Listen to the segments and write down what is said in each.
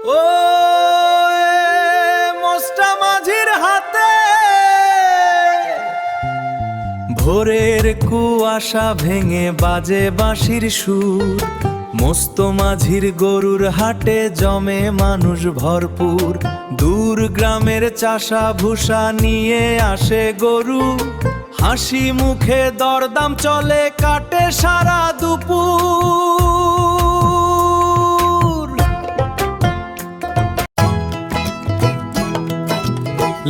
ও মোস্টা মাঝির হাতে ভোরের কুয়াশা ভেঙে বাজে বাঁশির সুর। মস্ত মাঝির গরুর হাটে জমে মানুষ ভরপুর। দূর গ্রামের চাষা ভুষা নিয়ে আসে গরু। হাসি মুখে দরদাম চলে, কাটে সারা দুপুর।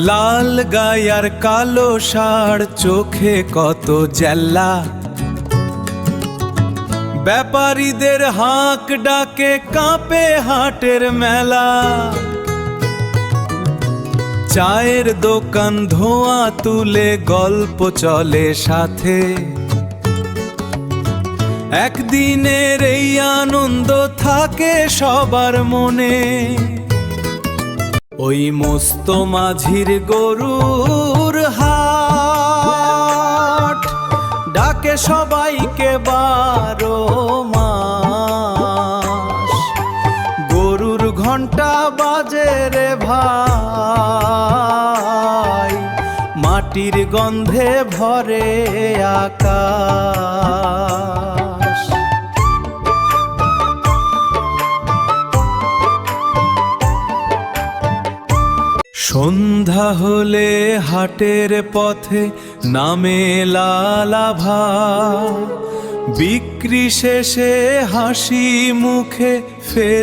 লাল গায়ার কালো ষাঁড়, চোখে কত জেল্লা। ব্যাপারীদের হাঁক ডাকে, কাঁপে হাটের মেলা। চায়ের দোকান ধোঁয়া তুলে, গল্প চলে সাথে। একদিনের এই আনন্দ থাকে সবার মনে। ওই মস্ত মাঝির গরুর হাট ডাকে সবাইকে 12 মাস। গরুর ঘন্টা বাজে রে ভাই, মাটির গন্ধে ভরে আকাশ। সন্ধ্যা হলে হাটের পথে নামে লালাভা। বিক্রি শেষে হাসি মুখে ফের